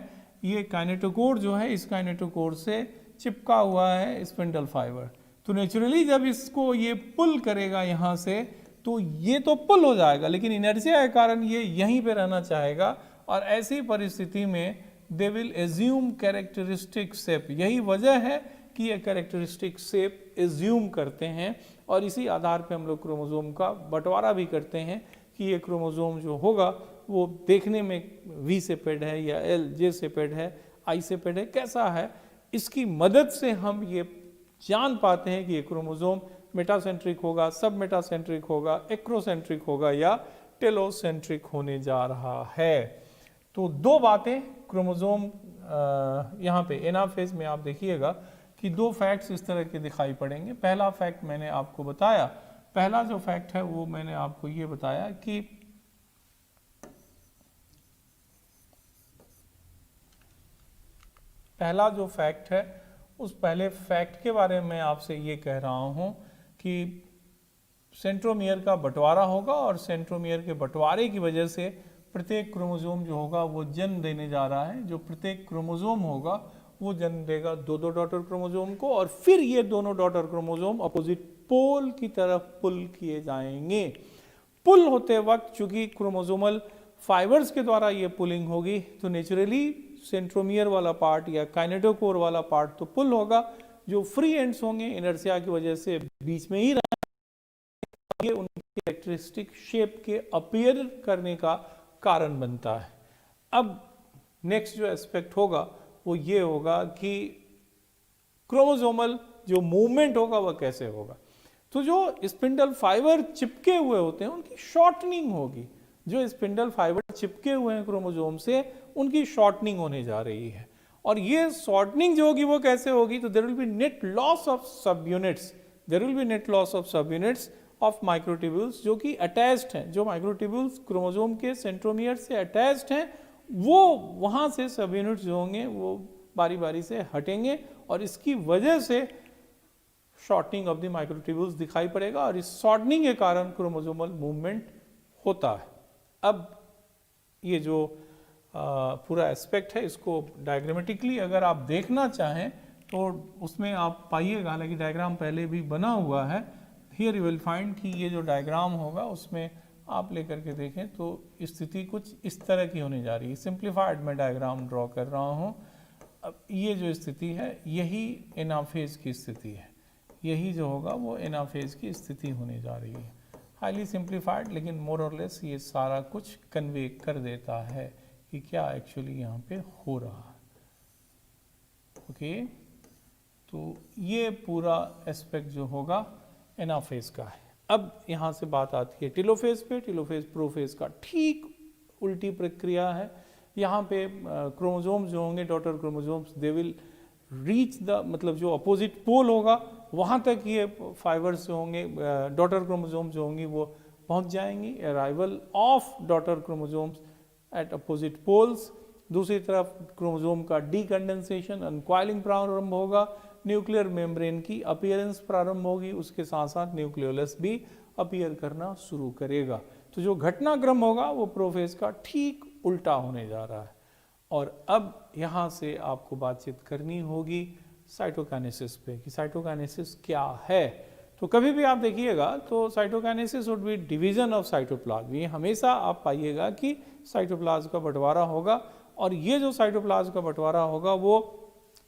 ये काइनेटोकोर जो है इस काइनेटोकोर से चिपका हुआ है स्पिंडल फाइबर। तो नेचुरली जब इसको ये पुल करेगा यहाँ से तो ये तो पुल हो जाएगा, लेकिन इनर्शिया के कारण ये यहीं पे रहना चाहेगा, और ऐसी परिस्थिति में they will assume characteristic shape. यही वजह है कि ये कैरेक्टरिस्टिक शेप एज्यूम करते हैं, और इसी आधार पे हम लोग क्रोमोसोम का बंटवारा भी करते हैं कि ये क्रोमोसोम जो होगा वो देखने में वी सेपेड है या एल जे सेपेड है, आई सेपेड है, कैसा है, इसकी मदद से हम ये जान पाते हैं कि ये क्रोमोसोम मेटासेंट्रिक होगा, सब मेटासेंट्रिक होगा, एक्रोसेंट्रिक होगा या टेलोसेंट्रिक होने जा रहा है। तो 2 बातें क्रोमोसोम यहाँ पे एनाफेज में आप देखिएगा कि 2 फैक्ट्स इस तरह के दिखाई पड़ेंगे। पहला फैक्ट मैंने आपको बताया, पहला जो फैक्ट है वो मैंने आपको ये बताया कि पहला जो फैक्ट है उस पहले फैक्ट के बारे में आपसे ये कह रहा हूँ कि सेंट्रोमियर का बंटवारा होगा, और सेंट्रोमियर के बंटवारे की वजह से प्रत्येक क्रोमोसोम जो होगा वो जन्म देने जा रहा है। जो प्रत्येक क्रोमोसोम होगा वो जन्म देगा 2 डॉटर क्रोमोसोम को, और फिर ये दोनों डॉटर क्रोमोसोम अपोजिट पोल की तरफ पुल किए जाएंगे। पुल होते वक्त चूंकि क्रोमोसोमल फाइबर्स के द्वारा ये पुलिंग होगी, तो नेचुरली सेंट्रोमियर वाला पार्ट या काइनेटोकोर वाला पार्ट तो पुल होगा, जो फ्री एंड्स होंगे इनर्शिया की वजह से बीच में ही रहेंगे, ये उनकी कैरेक्टरिस्टिक शेप के अपीयर करने का कारण बनता है। अब नेक्स्ट जो एस्पेक्ट होगा वो ये होगा कि क्रोमोसोमल जो मूवमेंट होगा वह कैसे होगा। तो जो स्पिंडल फाइबर चिपके हुए होते हैं उनकी शॉर्टनिंग होगी, जो स्पिंडल फाइबर चिपके हुए हैं क्रोमोसोम से उनकी शॉर्टनिंग होने जा रही है। और ये शॉर्टनिंग जो होगी वो कैसे होगी, तो there will be net loss of subunits, there will be net loss of subunits of microtubules जो कि अटैच्ड हैं, जो माइक्रोट्यूब्यूल्स क्रोमोसोम के सेंट्रोमियर से अटैच्ड हैं, वो वहाँ से सब यूनिट्स जो होंगे वो बारी बारी से हटेंगे और इसकी वजह से शॉर्टनिंग ऑफ द माइक्रोट्यूब्यूल्स दिखाई पड़ेगा और इस शॉर्टनिंग के कारण क्रोमोसोमल मूवमेंट होता है। अब ये जो पूरा एस्पेक्ट है इसको डायग्रामेटिकली अगर आप देखना चाहें तो उसमें आप पाइएगा, हालांकि डायग्राम पहले भी बना हुआ है, हियर यू विल फाइंड कि ये जो डायग्राम होगा उसमें आप लेकर के देखें तो स्थिति कुछ इस तरह की होने जा रही है। सिंप्लीफाइड मैं डायग्राम ड्रॉ कर रहा हूँ। अब ये जो स्थिति है यही एनाफेज की स्थिति है, यही जो होगा वो एनाफेज की स्थिति होने जा रही है। हाईली सिंप्लीफाइड, लेकिन मोर और लेस ये सारा कुछ कन्वे कर देता है कि क्या एक्चुअली यहाँ पे हो रहा है। ओके, तो ये पूरा एस्पेक्ट जो होगा एनाफेज का है। अब यहाँ से बात आती है टेलोफेज पे। टेलोफेज प्रोफेज का ठीक उल्टी प्रक्रिया है। यहाँ पे क्रोमोसोम्स जो होंगे, daughter chromosomes, they will reach the, मतलब जो अपोजिट पोल होगा वहाँ तक ये फाइबर्स जो होंगे, डॉटर क्रोमोसोम्स जो होंगी वो पहुँच जाएंगी। Arrival of daughter chromosomes at opposite poles. दूसरी तरफ क्रोमोसोम का डीकंडेंसेशन, अनकॉइलिंग प्रारंभ होगा, न्यूक्लियर मेम्ब्रेन की अपीयरेंस प्रारंभ होगी, उसके साथ साथ न्यूक्लियोलस भी अपीयर करना शुरू करेगा। तो जो घटनाक्रम होगा वो प्रोफेज का ठीक उल्टा होने जा रहा है। और अब यहाँ से आपको बातचीत करनी होगी साइटोकाइनेसिस पे कि साइटोकाइनेसिस क्या है। तो कभी भी आप देखिएगा तो cytokinesis would be division of cytoplasm. ये हमेशा आप पाइएगा कि साइटोप्लाज्म का बंटवारा होगा, और ये जो साइटोप्लाज्म का बंटवारा होगा वो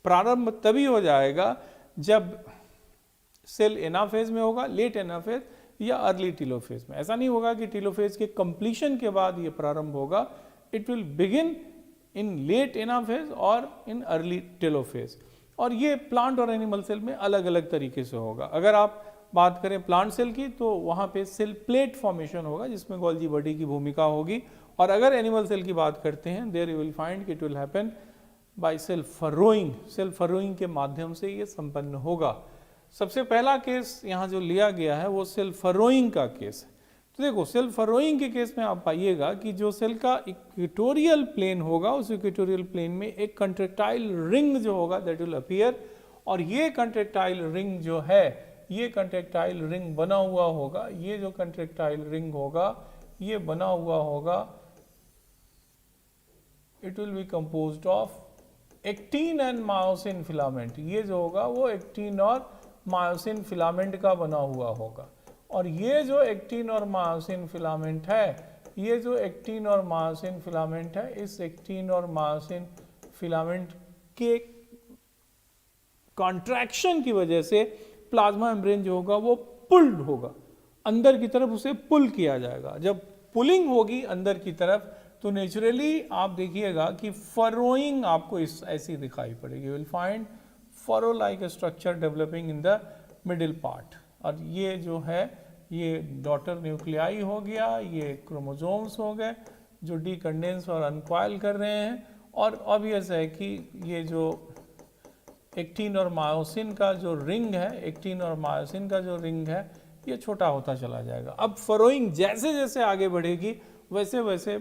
प्रारंभ तभी हो जाएगा जब सेल एनाफेज में होगा, लेट एनाफेज या अर्ली टेलोफेज में। ऐसा नहीं होगा कि टेलोफेज के कंप्लीशन के बाद ये प्रारंभ होगा। It will begin in late anaphase और इन अर्ली टेलोफेज। और ये प्लांट और एनिमल सेल में अलग अलग तरीके से होगा। अगर आप बात करें प्लांट सेल की तो वहाँ पे सेल प्लेट फॉर्मेशन होगा जिसमें गोल्जी बॉडी की भूमिका होगी। और अगर एनिमल सेल की बात करते हैं, there you will find it will happen by cell furrowing. Cell furrowing के माध्यम से ये संपन्न होगा। सबसे पहला केस यहाँ जो लिया गया है वो सेल फरोइंग का केस है। तो देखो, सेल फरोइंग के केस में आप पाइएगा कि जो सेल का इक्वेटोरियल प्लेन होगा, उस इक्वेटोरियल प्लेन में एक कंट्रेक्टाइल रिंग जो होगा दैट विल अपीयर। और ये कंट्रेक्टाइल रिंग जो है, ये कंट्रेक्टाइल रिंग बना हुआ होगा, ये जो कंट्रेक्टाइल रिंग होगा ये बना हुआ होगा, it will be composed of actin and myosin filament. ये जो होगा वो एक्टिन और मायोसिन फिलामेंट का बना हुआ होगा। और ये जो एक्टिन और मायोसिन फिलामेंट है, ये जो एक्टिन और मायोसिन फिलामेंट है, इस एक्टिन और मायोसिन फिलामेंट के कॉन्ट्रैक्शन की वजह से प्लाज्मा मेम्ब्रेन जो होगा वो पुल्ड होगा, अंदर की तरफ उसे पुल किया जाएगा। जब पुलिंग होगी अंदर की तरफ तो नेचुरली आप देखिएगा कि फरोइंग आपको इस ऐसी दिखाई पड़ेगी। You will find furrow like structure developing in the middle part. और ये जो है ये डॉटर न्यूक्लियाई हो गया, ये क्रोमोसोम्स हो गए जो डीकंडेंस और अनकॉइल कर रहे हैं। और ऑब्वियस है कि ये जो एक्टिन और मायोसिन का जो रिंग है, एक्टिन और मायोसिन का जो रिंग है ये छोटा होता चला जाएगा। अब फरोइंग जैसे जैसे आगे बढ़ेगी वैसे वैसे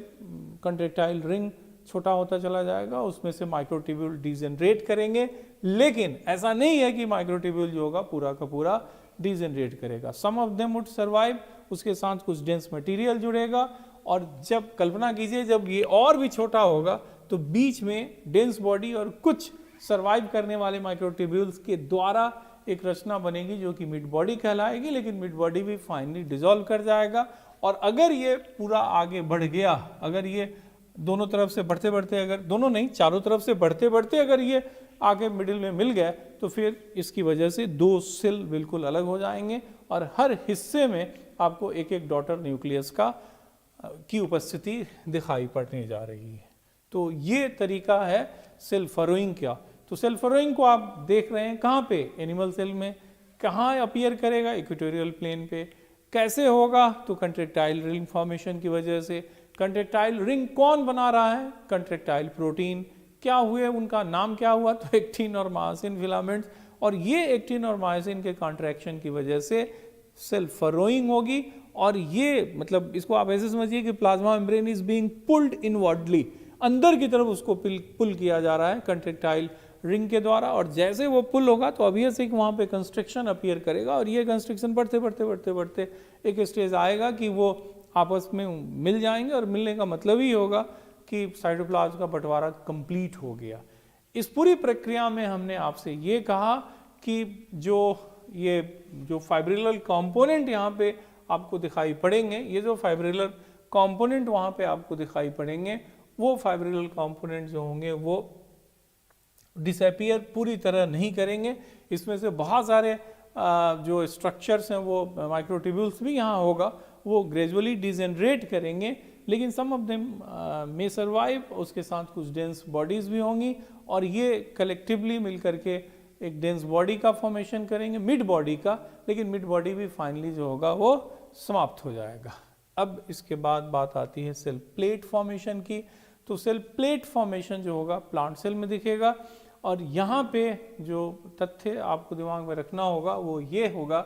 कंट्रेक्टाइल रिंग छोटा होता चला जाएगा, उसमें से माइक्रोट्यूब्यूल डिजेनरेट करेंगे। लेकिन ऐसा नहीं है कि माइक्रोट्यूब्यूल जो होगा पूरा का पूरा डिजेनरेट करेगा। सम ऑफ देम वुड सर्वाइव, उसके साथ कुछ डेंस मटेरियल जुड़ेगा। और जब कल्पना कीजिए जब ये और भी छोटा होगा तो बीच में डेंस बॉडी और कुछ सर्वाइव करने वाले माइक्रोट्यूब्यूल्स के द्वारा एक रचना बनेगी जो कि मिड बॉडी कहलाएगी। लेकिन मिड बॉडी भी फाइनली डिसॉल्व कर जाएगा। और अगर ये पूरा आगे बढ़ गया, अगर ये दोनों तरफ से बढ़ते बढ़ते, अगर दोनों नहीं चारों तरफ से बढ़ते बढ़ते अगर ये आगे मिडिल में मिल गया तो फिर इसकी वजह से दो सेल बिल्कुल अलग हो जाएंगे और हर हिस्से में आपको एक एक डॉटर न्यूक्लियस की उपस्थिति दिखाई पड़ने जा रही है। तो ये तरीका है सेल फरोइंग का। तो सेल फरोइंग को आप देख रहे हैं कहाँ पे, एनिमल सेल में। कहाँ अपीयर करेगा, इक्वेटोरियल प्लेन पे। कैसे होगा, तो कंट्रेक्टाइल रिंग फॉर्मेशन की वजह से। कंट्रेक्टाइल रिंग कौन बना रहा है, कंट्रेक्टाइल प्रोटीन। क्या हुए, उनका नाम क्या हुआ, तो एक्टिन और मायोसिन फिलामेंट्स। और ये एक्टिन और मायोसिन के कॉन्ट्रैक्शन की वजह से सेल फरोइंग होगी। और ये मतलब इसको आप ऐसे समझिए कि plasma membrane is being pulled inwardly, अंदर की तरफ उसको पुल किया जा रहा है कंट्रेक्टाइल रिंग के द्वारा। और जैसे वो पुल होगा तो ऑब्वियसली वहाँ पे कंस्ट्रक्शन अपीयर करेगा और ये कंस्ट्रक्शन बढ़ते बढ़ते बढ़ते बढ़ते एक स्टेज आएगा कि वो आपस में मिल जाएंगे। और मिलने का मतलब ही होगा कि साइटोप्लाज्म का बंटवारा कंप्लीट हो गया। इस पूरी प्रक्रिया में हमने आपसे ये कहा कि जो फाइब्रिलर कंपोनेंट यहाँ पे आपको दिखाई पड़ेंगे, ये जो फाइब्रिलर कंपोनेंट वहाँ पे आपको दिखाई पड़ेंगे, वो फाइब्रिलर कंपोनेंट जो होंगे वो डिसअपीयर पूरी तरह नहीं करेंगे। इसमें से बहुत सारे जो स्ट्रक्चर्स हैं वो माइक्रोट्यूब्यूल्स भी यहाँ होगा, वो ग्रेजुअली डिजेनरेट करेंगे, लेकिन सम ऑफ देम मे सर्वाइव। उसके साथ कुछ डेंस बॉडीज भी होंगी और ये कलेक्टिवली मिलकर के एक डेंस बॉडी का फॉर्मेशन करेंगे, मिड बॉडी का। लेकिन मिड बॉडी भी फाइनली जो होगा वो समाप्त हो जाएगा। अब इसके बाद बात आती है सेल प्लेट फॉर्मेशन की। तो सेल प्लेट फॉर्मेशन जो होगा प्लांट सेल में दिखेगा। और यहाँ पे जो तथ्य आपको दिमाग में रखना होगा वो ये होगा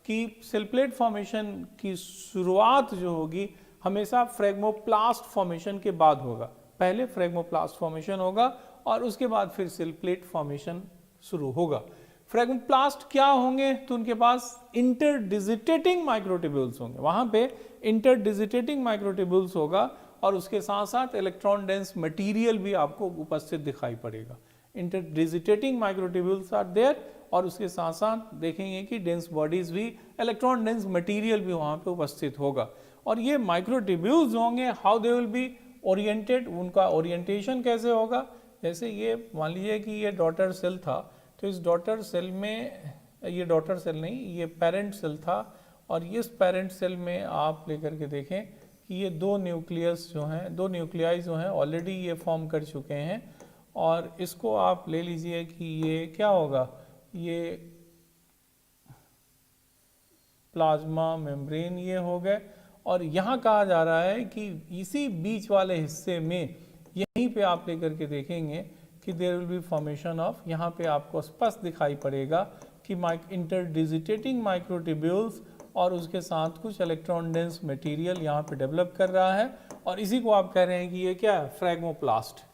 कि सेल प्लेट फॉर्मेशन की शुरुआत जो होगी हमेशा फ्रेगमोप्लास्ट फॉर्मेशन के बाद होगा। पहले फ्रेगमोप्लास्ट फॉर्मेशन होगा और उसके बाद फिर सेल प्लेट फॉर्मेशन शुरू होगा। फ्रेगमोप्लास्ट क्या होंगे, तो उनके पास इंटरडिजिटेटिंग माइक्रोट्यूब्यूल्स होंगे। वहाँ पे इंटरडिजिटेटिंग माइक्रोट्यूब्यूल्स होगा और उसके साथ साथ इलेक्ट्रॉन डेंस मटेरियल भी आपको उपस्थित दिखाई पड़ेगा। इंटरडिजिटेटिंग माइक्रोट्यूब्यूल्स आर देयर और उसके साथ साथ देखेंगे कि डेंस बॉडीज भी, इलेक्ट्रॉन डेंस मटेरियल भी वहाँ पे उपस्थित होगा। और ये माइक्रोट्यूब्यूल्स होंगे, how they will B oriented, उनका ओरिएंटेशन कैसे होगा। जैसे ये मान लीजिए कि ये डॉटर सेल था, तो इस डॉटर सेल में, ये डॉटर सेल नहीं, ये पेरेंट सेल था। और इस पेरेंट सेल में आप लेकर के देखें कि ये दो न्यूक्लियस जो हैं, दो न्यूक्लियाई जो हैं ऑलरेडी ये फॉर्म कर चुके हैं। और इसको आप ले लीजिए कि ये क्या होगा, ये प्लाज्मा मेम्ब्रेन ये हो गए। और यहाँ कहा जा रहा है कि इसी बीच वाले हिस्से में यहीं पे आप लेकर के देखेंगे कि there will be formation of, यहाँ पे आपको स्पष्ट दिखाई पड़ेगा कि इंटरडिजिटेटिंग माइक्रोट्यूब्यूल्स और उसके साथ कुछ इलेक्ट्रॉन डेंस मटेरियल यहाँ पे डेवलप कर रहा है। और इसी को आप कह रहे हैं कि ये क्या है, फ्रेगमोप्लास्ट।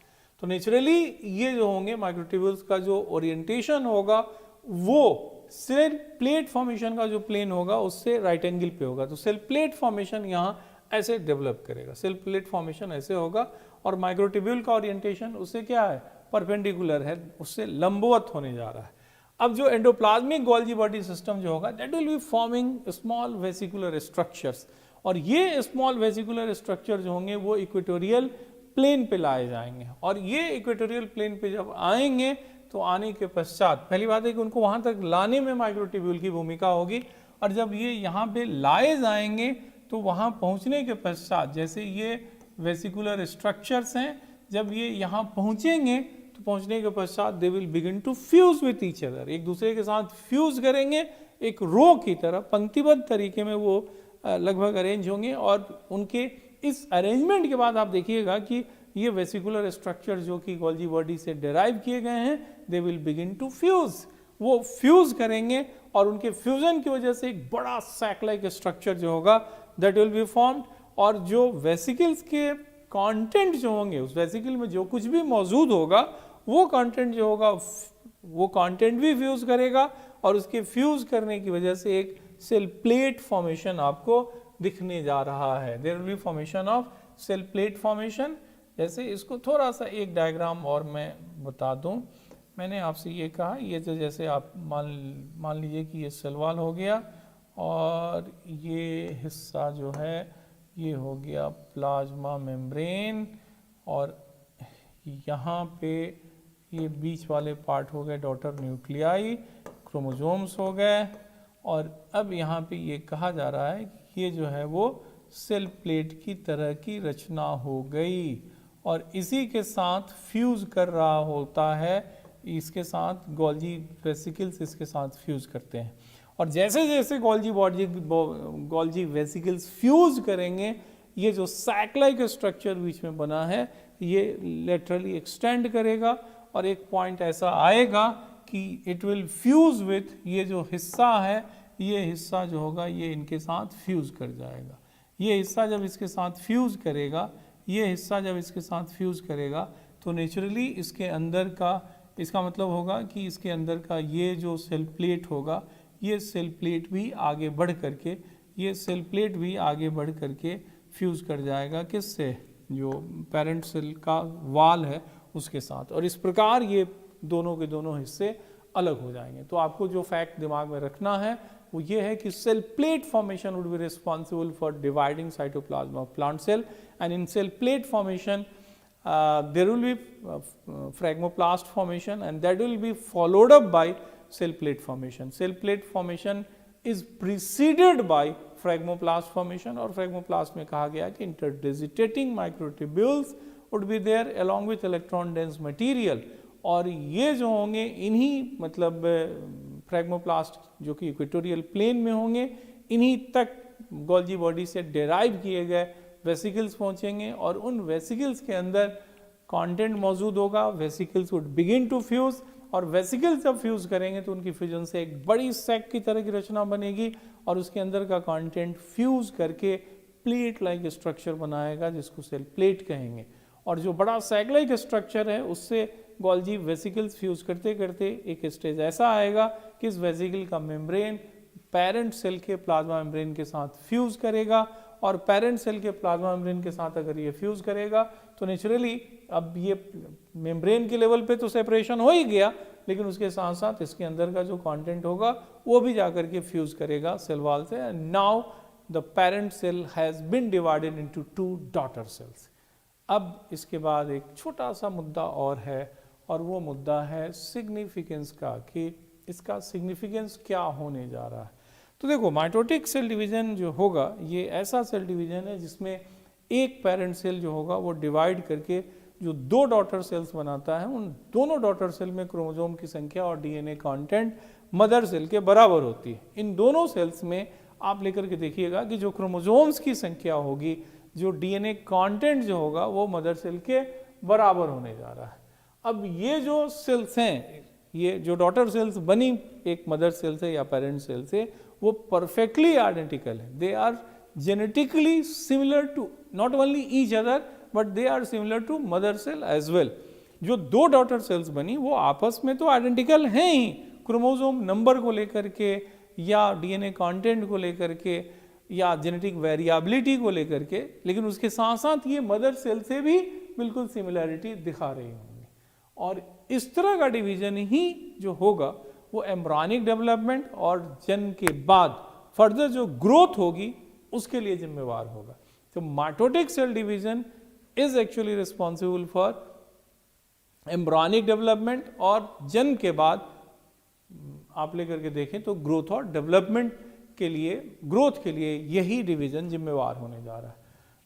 तो नेचुरली ये जो होंगे माइक्रोट्यूब्यूल्स का जो ओरिएंटेशन होगा वो सेल प्लेट फॉर्मेशन का जो प्लेन होगा उससे राइट एंगल पे होगा। तो सेल प्लेट फॉर्मेशन यहाँ ऐसे डेवलप करेगा, सेल प्लेट फॉर्मेशन ऐसे होगा। और माइक्रोट्यूब्यूल का ओरिएंटेशन उससे क्या है, परपेंडिकुलर है, उससे लंबवत होने जा रहा है। अब जो एंडोप्लाज्मिक गोल्जी बॉडी सिस्टम जो होगा that will be forming small vesicular structures. और ये स्मॉल वेसिकुलर स्ट्रक्चर जो होंगे वो इक्वेटोरियल प्लेन पे लाए जाएंगे। और ये इक्वेटोरियल प्लेन पे जब आएंगे तो आने के पश्चात पहली बात है कि उनको वहां तक लाने में माइक्रोट्यूब्यूल की भूमिका होगी। और जब ये यहाँ पे लाए जाएंगे तो वहाँ पहुँचने के पश्चात, जैसे ये वेसिकुलर स्ट्रक्चर्स हैं, जब ये यहाँ पहुँचेंगे तो पहुँचने के पश्चात they will begin to fuse with each other, एक दूसरे के साथ फ्यूज करेंगे, एक रो की तरह पंक्तिबद्ध तरीके में वो लगभग अरेंज होंगे। और उनके इस अरेंजमेंट के बाद आप देखिएगा कि ये वेसिकुलर स्ट्रक्चर जो कि गोल्जी बॉडी से डिराइव किए गए हैं, they will begin to fuse, वो फ्यूज करेंगे। और उनके फ्यूजन की वजह से एक बड़ा सैक लाइक स्ट्रक्चर जो होगा दैट विल बी फॉर्म्ड। और जो वेसिकल्स के कंटेंट जो होंगे, उस वेसिकल में जो कुछ भी मौजूद होगा वो कंटेंट जो होगा वो कंटेंट भी फ्यूज करेगा। और उसके फ्यूज करने की वजह से एक सेल प्लेट फॉर्मेशन आपको दिखने जा रहा है। There will be formation of cell plate formation. जैसे इसको थोड़ा सा एक डायग्राम और मैं बता दूं, मैंने आपसे ये कहा, ये तो जैसे आप मान लीजिए कि ये सेल वॉल हो गया और ये हिस्सा जो है ये हो गया प्लाज्मा मेम्ब्रेन। और यहाँ पे ये बीच वाले पार्ट हो गए डॉटर न्यूक्लियाई, क्रोमोसोम्स हो गए। और अब यहाँ पे ये कहा जा रहा है कि ये जो है वो सेल प्लेट की तरह की रचना हो गई और इसी के साथ फ्यूज कर रहा होता है, इसके साथ गोल्जी वेसिकल्स इसके साथ फ्यूज करते हैं। और जैसे जैसे गोल्जी वेसिकल्स फ्यूज करेंगे, ये जो सैक लाइक स्ट्रक्चर बीच में बना है ये लेटरली एक्सटेंड करेगा और एक पॉइंट ऐसा आएगा कि इट विल फ्यूज विथ, ये जो हिस्सा है ये हिस्सा जो होगा ये इनके साथ फ्यूज कर जाएगा। ये हिस्सा जब इसके साथ फ्यूज करेगा, ये हिस्सा जब इसके साथ फ्यूज करेगा तो नेचुरली इसके अंदर का, इसका मतलब होगा कि इसके अंदर का ये जो सेल प्लेट होगा, ये सेल प्लेट भी आगे बढ़ करके, ये सेल प्लेट भी आगे बढ़ करके फ्यूज कर जाएगा किससे, जो पेरेंट सेल का वाल है उसके साथ। और इस प्रकार ये दोनों के दोनों हिस्से अलग हो जाएंगे। तो आपको जो फैक्ट दिमाग में रखना है वो ये है कि cell plate formation would be responsible for dividing cytoplasm of plant cell, and in cell plate formation there will be phragmoplast formation and that will be followed up by cell plate formation. Cell plate formation is preceded by phragmoplast formation और phragmoplast में कहा गया कि interdigitating microtubules would be there along with electron dense material, और ये जो होंगे इन्हीं मतलब फ्रैग्मोप्लास्ट जो कि इक्वेटोरियल प्लेन में होंगे, इन्हीं तक गोल्जी बॉडी से डेराइव किए गए वेसिकल्स पहुंचेंगे और उन वेसिकल्स के अंदर कंटेंट मौजूद होगा। Vesicles would begin to fuse और वेसिकल्स जब फ्यूज करेंगे तो उनकी फ्यूजन से एक बड़ी सैक की तरह की रचना बनेगी और उसके अंदर का कंटेंट फ्यूज करके प्लेट लाइक स्ट्रक्चर बनाएगा जिसको सेल प्लेट कहेंगे। और जो बड़ा सैक लाइक स्ट्रक्चर है उससे गोल्जी वेसिकल्स फ्यूज करते करते एक स्टेज ऐसा आएगा कि इस वेसिकल का मेम्ब्रेन पेरेंट सेल के प्लाज्मा मेम्ब्रेन के साथ फ्यूज करेगा और पेरेंट सेल के प्लाज्मा मेम्ब्रेन के साथ अगर ये फ्यूज करेगा तो नेचुरली अब ये मेम्ब्रेन के लेवल पे तो सेपरेशन हो ही गया, लेकिन उसके साथ साथ इसके अंदर का जो कंटेंट होगा वो भी जाकर के फ्यूज करेगा सेल वॉल से। Now the parent cell has been divided into 2 daughter cells. अब इसके बाद एक छोटा सा मुद्दा और है और वो मुद्दा है सिग्निफिकेंस का, कि इसका सिग्निफिकेंस क्या होने जा रहा है। तो देखो, माइटोटिक सेल डिवीजन जो होगा ये ऐसा सेल डिवीजन है जिसमें एक पेरेंट सेल जो होगा वो डिवाइड करके जो 2 डॉटर सेल्स बनाता है, उन दोनों डॉटर सेल में क्रोमोसोम की संख्या और डीएनए कंटेंट मदर सेल के बराबर होती है। इन दोनों सेल्स में आप लेकर के देखिएगा कि जो क्रोमोसोम्स की संख्या होगी, जो डीएनए कंटेंट जो होगा वो मदर सेल के बराबर होने जा रहा है। अब ये जो सेल्स हैं, ये जो डॉटर सेल्स बनी एक मदर सेल से या पेरेंट सेल से, वो परफेक्टली आइडेंटिकल है। They are genetically similar to not only each other but they are similar to mother cell as well. जो 2 डॉटर सेल्स बनी वो आपस में तो आइडेंटिकल हैं ही, क्रोमोसोम नंबर को लेकर के या डीएनए कंटेंट को लेकर के या जेनेटिक वेरिएबिलिटी को लेकर के, लेकिन उसके साथ साथ ये मदर सेल से भी बिल्कुल सिमिलैरिटी दिखा रही होंगी। और इस तरह का डिवीजन ही जो होगा वो एम्ब्रियोनिक डेवलपमेंट और जन्म के बाद फर्दर जो ग्रोथ होगी उसके लिए जिम्मेवार होगा। तो mitotic cell division is actually responsible for embryonic development और जन्म के बाद आप लेकर के देखें तो ग्रोथ और डेवलपमेंट के लिए, ग्रोथ के लिए यही डिवीजन जिम्मेवार होने जा रहा है।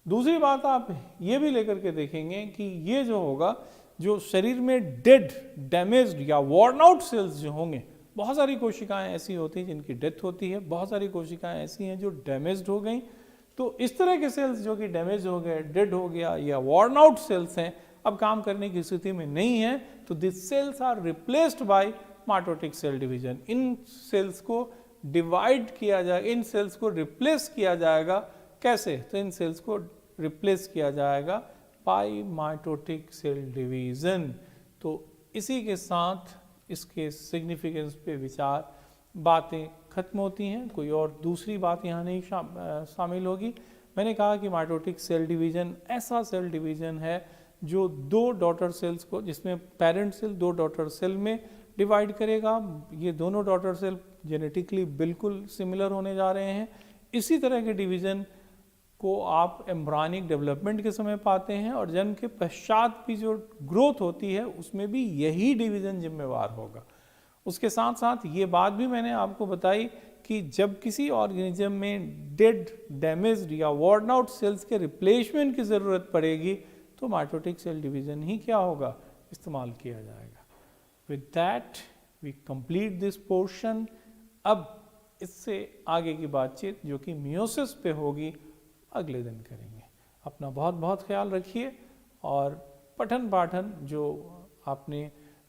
दूसरी बात आप ये भी लेकर के देखेंगे कि ये जो होगा, जो शरीर में डेड, डैमेज्ड या वॉर्न आउट सेल्स जो होंगे, बहुत सारी कोशिकाएं ऐसी होती हैं जिनकी डेथ होती है, बहुत सारी कोशिकाएं ऐसी हैं जो डैमेज्ड हो गई। तो इस तरह के सेल्स जो कि डैमेज हो गए, डेड हो गया या वॉर्न आउट सेल्स हैं, अब काम करने की स्थिति में नहीं है, तो this cells are replaced by mitotic cell division. इन सेल्स को डिवाइड किया जाएगा, इन सेल्स को रिप्लेस किया जाएगा। कैसे? तो इन सेल्स को रिप्लेस किया जाएगा बाय माइटोटिक सेल डिवीजन। तो इसी के साथ इसके सिग्निफिकेंस पे विचार, बातें खत्म होती हैं। कोई और दूसरी बात यहाँ नहीं शामिल होगी। मैंने कहा कि माइटोटिक सेल डिवीजन ऐसा सेल डिवीजन है जो 2 डॉटर सेल्स को, जिसमें पेरेंट सेल 2 डॉटर सेल में डिवाइड करेगा। ये दोनों डॉटर सेल जेनेटिकली बिल्कुल सिमिलर होने जा रहे हैं। इसी तरह के डिवीजन को आप एम्ब्रॉनिक डेवलपमेंट के समय पाते हैं और जन्म के पश्चात भी जो ग्रोथ होती है उसमें भी यही डिवीज़न जिम्मेवार होगा। उसके साथ साथ ये बात भी मैंने आपको बताई कि जब किसी ऑर्गेनिज्म में डेड, डैमेज्ड या वॉर्न आउट सेल्स के रिप्लेसमेंट की ज़रूरत पड़ेगी तो माइटोटिक सेल डिवीज़न ही क्या होगा, इस्तेमाल किया जाएगा। With that we complete this portion. अब इससे आगे की बातचीत जो कि मियोसिस पे होगी अगले दिन करेंगे। अपना बहुत बहुत ख्याल रखिए और पठन पाठन जो आपने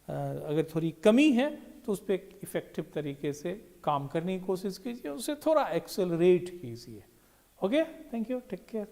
अगर थोड़ी कमी है तो उस पर इफ़ेक्टिव तरीके से काम करने की कोशिश कीजिए, उसे थोड़ा एक्सेलरेट कीजिए। Okay, thank you, take care.